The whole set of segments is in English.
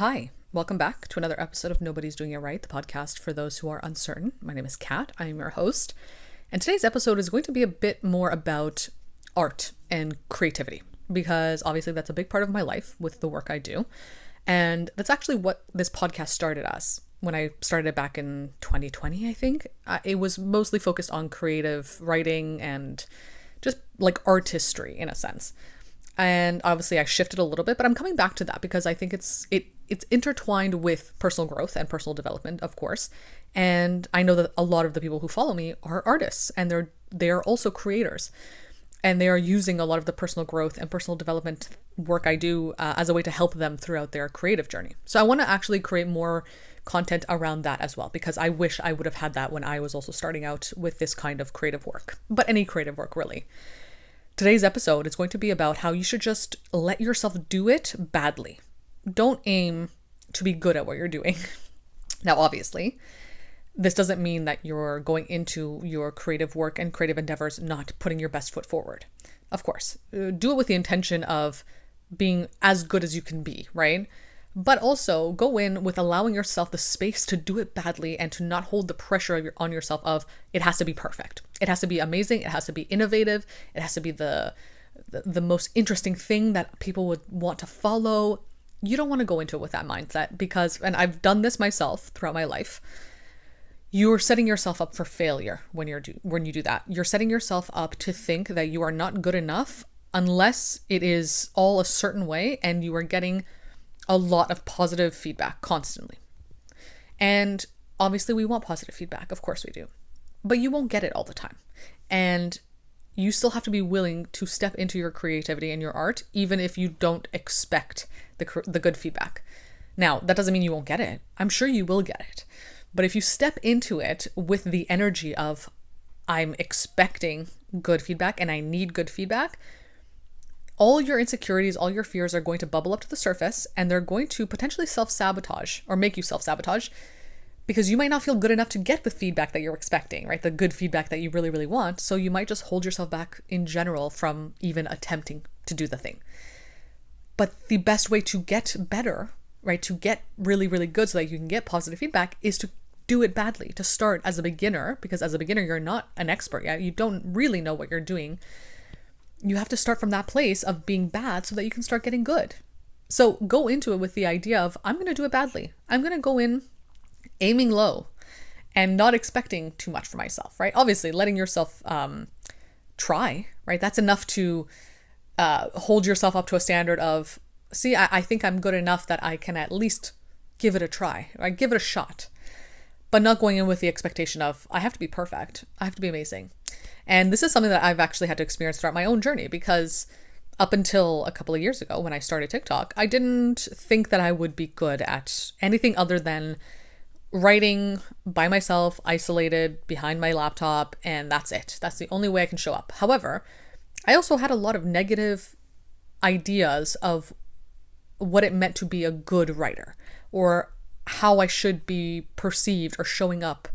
Hi, welcome back to another episode of Nobody's Doing It Right, the podcast for those who are uncertain. My name is Kat, I am your host, and today's episode is going to be a bit more about art and creativity, because obviously that's a big part of my life with the work I do, and that's actually what this podcast started as. When I started it back in 2020, I think, it was mostly focused on creative writing and just like artistry in a sense. And obviously I shifted a little bit, but I'm coming back to that because I think it's intertwined with personal growth and personal development, of course. And I know that a lot of the people who follow me are artists, and they're also creators, and they are using a lot of the personal growth and personal development work I do as a way to help them throughout their creative journey. So I want to actually create more content around that as well, because I wish I would have had that when I was also starting out with this kind of creative work, but any creative work really. Today's episode is going to be about how you should just let yourself do it badly. Don't aim to be good at what you're doing. Now, obviously, this doesn't mean that you're going into your creative work and creative endeavors not putting your best foot forward. Of course, do it with the intention of being as good as you can be, right? But also go in with allowing yourself the space to do it badly and to not hold the pressure on yourself of it has to be perfect. It has to be amazing. It has to be innovative. It has to be the most interesting thing that people would want to follow. You don't want to go into it with that mindset because, and I've done this myself throughout my life, you're setting yourself up for failure when you do that. You're setting yourself up to think that you are not good enough unless it is all a certain way and you are getting a lot of positive feedback constantly. And obviously we want positive feedback, of course we do, but you won't get it all the time. And you still have to be willing to step into your creativity and your art, even if you don't expect the good feedback. Now, that doesn't mean you won't get it. I'm sure you will get it. But if you step into it with the energy of, I'm expecting good feedback and I need good feedback, all your insecurities, all your fears are going to bubble up to the surface, and they're going to potentially self-sabotage or make you self-sabotage because you might not feel good enough to get the feedback that you're expecting, right? The good feedback that you really, really want. So you might just hold yourself back in general from even attempting to do the thing. But the best way to get better, right, to get really, really good so that you can get positive feedback is to do it badly, to start as a beginner, because as a beginner, you're not an expert yet. You don't really know what you're doing. You have to start from that place of being bad so that you can start getting good. So go into it with the idea of, I'm going to do it badly. I'm going to go in aiming low and not expecting too much for myself, right? Obviously, letting yourself try, right? That's enough to hold yourself up to a standard of, see, I think I'm good enough that I can at least give it a try, right? Give it a shot, but not going in with the expectation of, I have to be perfect. I have to be amazing. And this is something that I've actually had to experience throughout my own journey, because up until a couple of years ago when I started TikTok, I didn't think that I would be good at anything other than writing by myself, isolated behind my laptop, and that's it. That's the only way I can show up. However, I also had a lot of negative ideas of what it meant to be a good writer or how I should be perceived or showing up.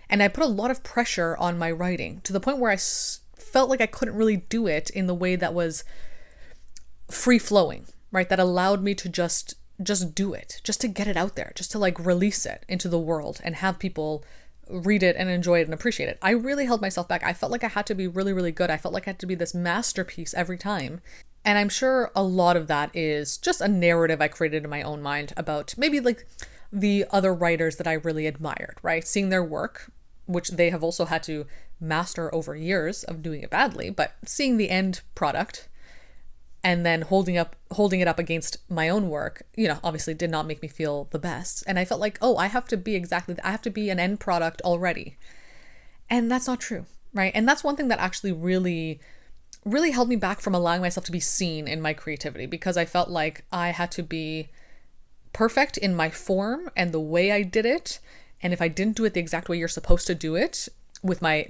And I put a lot of pressure on my writing to the point where I felt like I couldn't really do it in the way that was free flowing, right? That allowed me to just do it, just to get it out there, just to like release it into the world and have people read it and enjoy it and appreciate it. I really held myself back. I felt like I had to be really, really good. I felt like I had to be this masterpiece every time. And I'm sure a lot of that is just a narrative I created in my own mind about maybe like the other writers that I really admired, right? Seeing their work, which they have also had to master over years of doing it badly, but seeing the end product and then holding it up against my own work, obviously did not make me feel the best. And I felt like, oh, I have to be an end product already. And that's not true, right? And that's one thing that actually really, really held me back from allowing myself to be seen in my creativity, because I felt like I had to be perfect in my form and the way I did it. And if I didn't do it the exact way you're supposed to do it, with my,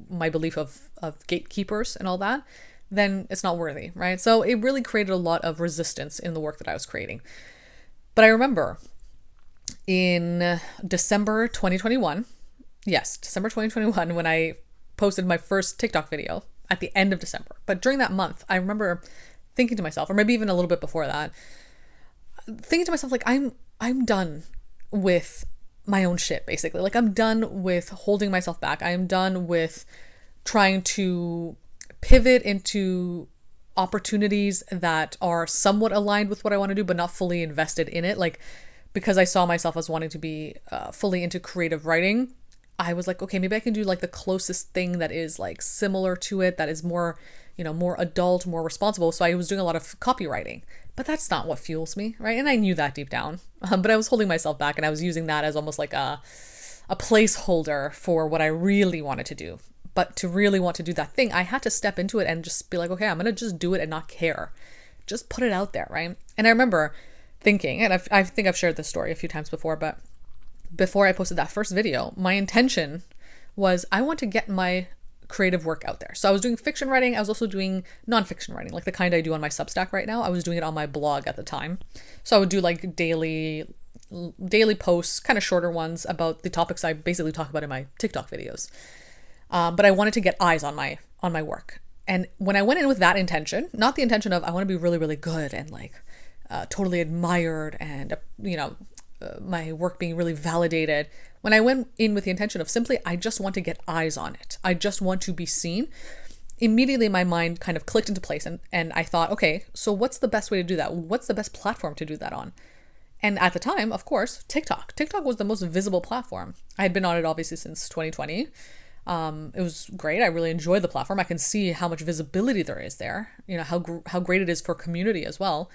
my belief of gatekeepers and all that, then it's not worthy, right? So it really created a lot of resistance in the work that I was creating. But I remember in December 2021, when I posted my first TikTok video at the end of December. But during that month, I remember thinking to myself, or maybe even a little bit before that, thinking to myself, like, I'm done with my own shit, basically. Like, I'm done with holding myself back. I am done with trying to pivot into opportunities that are somewhat aligned with what I want to do, but not fully invested in it. Like, because I saw myself as wanting to be fully into creative writing, I was like, okay, maybe I can do like the closest thing that is like similar to it, that is more, more adult, more responsible. So I was doing a lot of copywriting, but that's not what fuels me, right? And I knew that deep down, but I was holding myself back, and I was using that as almost like a placeholder for what I really wanted to do. But to really want to do that thing, I had to step into it and just be like, okay, I'm going to just do it and not care. Just put it out there, right? And I remember thinking, and I think I've shared this story a few times before, but before I posted that first video, my intention was I want to get my creative work out there. So I was doing fiction writing. I was also doing nonfiction writing, like the kind I do on my Substack right now. I was doing it on my blog at the time. So I would do like daily posts, kind of shorter ones about the topics I basically talk about in my TikTok videos. But I wanted to get eyes on my work. And when I went in with that intention, not the intention of I want to be really, really good and like totally admired and, my work being really validated. When I went in with the intention of simply, I just want to get eyes on it. I just want to be seen. Immediately my mind kind of clicked into place, and I thought, okay, so what's the best way to do that? What's the best platform to do that on? And at the time, of course, TikTok. TikTok was the most visible platform. I had been on it obviously since 2020. It was great. I really enjoyed the platform. I can see how much visibility there is there, how great it is for community as well.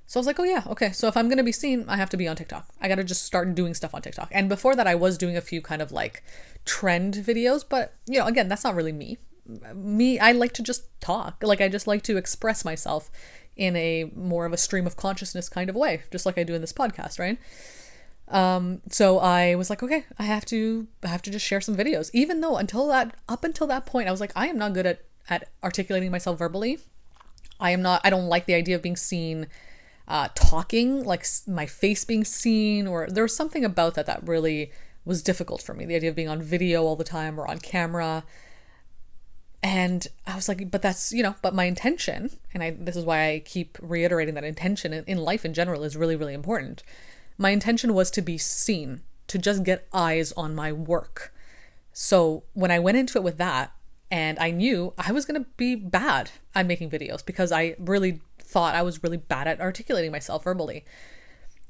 So I was like, oh yeah, okay. So if I'm going to be seen, I have to be on TikTok. I got to just start doing stuff on TikTok. And before that, I was doing a few kind of like trend videos, but again, that's not really me. I like to just talk. Like, I just like to express myself in a more of a stream of consciousness kind of way, just like I do in this podcast, right? So I was like, okay, I have to just share some videos, even though up until that point, I was like, I am not good at articulating myself verbally. I don't like the idea of being seen, talking, like my face being seen, or there was something about that really was difficult for me. The idea of being on video all the time or on camera. And I was like, but that's, but my intention, and this is why I keep reiterating that intention in life in general is really, really important. My intention was to be seen, to just get eyes on my work. So when I went into it with that, and I knew I was going to be bad at making videos because I really thought I was really bad at articulating myself verbally.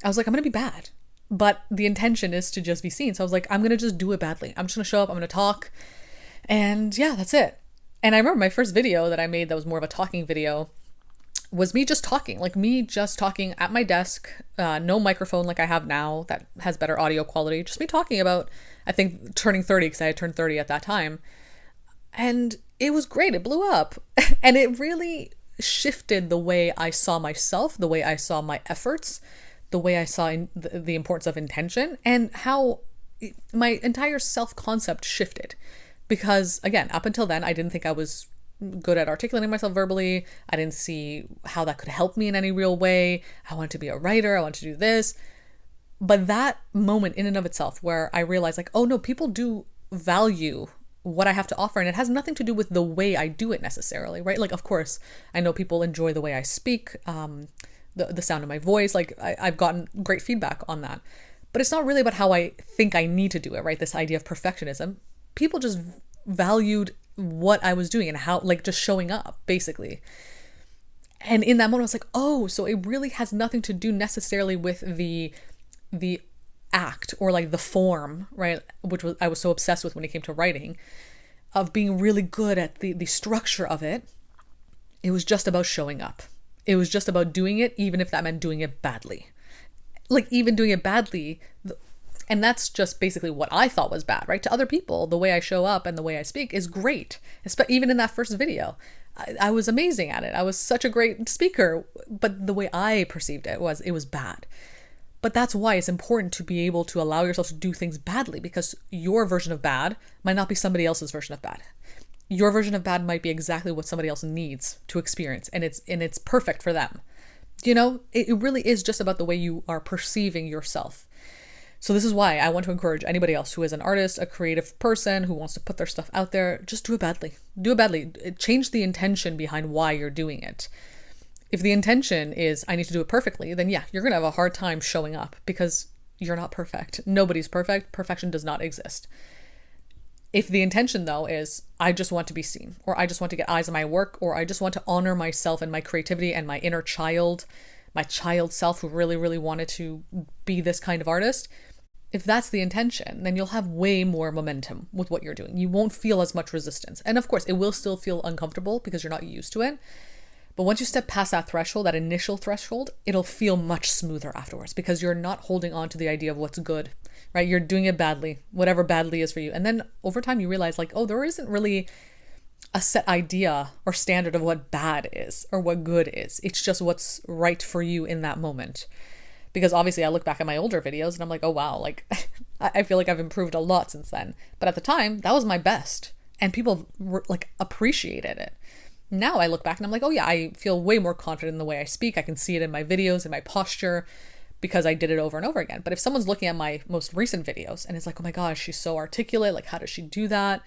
I was like, I'm going to be bad, but the intention is to just be seen. So I was like, I'm going to just do it badly. I'm just going to show up, I'm going to talk, and yeah, that's it. And I remember my first video that I made that was more of a talking video was me just talking at my desk, no microphone like I have now that has better audio quality, just me talking about, I think, turning 30, because I had turned 30 at that time. And it was great. It blew up. And it really shifted the way I saw myself, the way I saw my efforts, the way I saw the importance of intention, and how my entire self-concept shifted. Because again, up until then, I didn't think I was good at articulating myself verbally. I didn't see how that could help me in any real way. I wanted to be a writer. I wanted to do this. But that moment in and of itself where I realized like, oh no, people do value what I have to offer, and it has nothing to do with the way I do it necessarily, right? Like, of course, I know people enjoy the way I speak, the sound of my voice. Like, I've gotten great feedback on that. But it's not really about how I think I need to do it, right? This idea of perfectionism. People just valued what I was doing and how, like, just showing up, basically. And in that moment, I was like, oh, so it really has nothing to do necessarily with the act or like the form, right? Which I was so obsessed with when it came to writing, of being really good at the structure of it. It was just about showing up. It was just about doing it, even if that meant doing it badly. Like, even doing it badly, and that's just basically what I thought was bad, right? To other people, the way I show up and the way I speak is great. Even in that first video, I was amazing at it. I was such a great speaker, but the way I perceived it was bad. But that's why it's important to be able to allow yourself to do things badly, because your version of bad might not be somebody else's version of bad. Your version of bad might be exactly what somebody else needs to experience, and it's perfect for them. It really is just about the way you are perceiving yourself. So this is why I want to encourage anybody else who is an artist, a creative person who wants to put their stuff out there, just do it badly. Do it badly. Change the intention behind why you're doing it. If the intention is I need to do it perfectly, then yeah, you're going to have a hard time showing up because you're not perfect. Nobody's perfect. Perfection does not exist. If the intention though is I just want to be seen, or I just want to get eyes on my work, or I just want to honor myself and my creativity and my inner child, my child self who really, really wanted to be this kind of artist, if that's the intention, then you'll have way more momentum with what you're doing. You won't feel as much resistance. And of course, it will still feel uncomfortable because you're not used to it. But once you step past that threshold, that initial threshold, it'll feel much smoother afterwards because you're not holding on to the idea of what's good, right? You're doing it badly, whatever badly is for you. And then over time you realize like, oh, there isn't really a set idea or standard of what bad is or what good is. It's just what's right for you in that moment. Because obviously I look back at my older videos and I'm like, oh wow, like I feel like I've improved a lot since then. But at the time, that was my best. And people like appreciated it. Now I look back and I'm like, oh yeah, I feel way more confident in the way I speak. I can see it in my videos, in my posture, because I did it over and over again. But if someone's looking at my most recent videos and it's like, oh my gosh, she's so articulate. Like, how does she do that?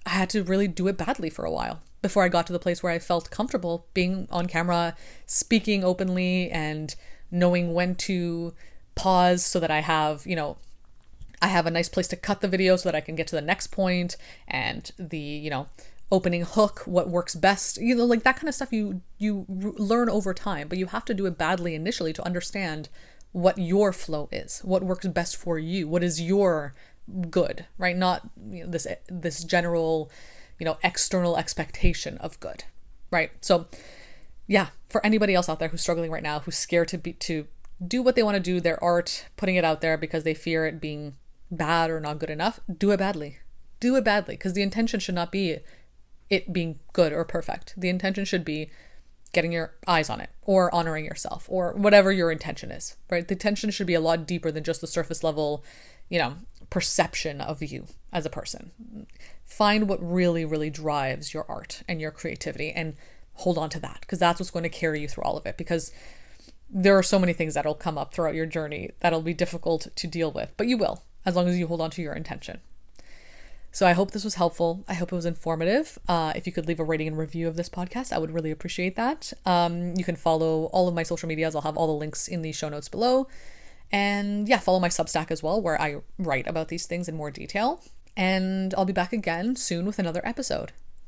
I had to really do it badly for a while before I got to the place where I felt comfortable being on camera, speaking openly, and knowing when to pause so that I have, I have a nice place to cut the video so that I can get to the next point, and the, opening hook, what works best, like that kind of stuff you learn over time, but you have to do it badly initially to understand what your flow is, what works best for you, what is your good, right? Not this general, external expectation of good, right? So yeah, for anybody else out there who's struggling right now, who's scared to do what they want to do, their art, putting it out there because they fear it being bad or not good enough, do it badly. Do it badly, because the intention should not be it being good or perfect. The intention should be getting your eyes on it or honoring yourself or whatever your intention is, right? The intention should be a lot deeper than just the surface level, perception of you as a person. Find what really, really drives your art and your creativity and hold on to that, because that's what's going to carry you through all of it, because there are so many things that'll come up throughout your journey that'll be difficult to deal with, but you will, as long as you hold on to your intention. So I hope this was helpful. I hope it was informative. If you could leave a rating and review of this podcast, I would really appreciate that. You can follow all of my social medias. I'll have all the links in the show notes below. And yeah, follow my Substack as well, where I write about these things in more detail. And I'll be back again soon with another episode.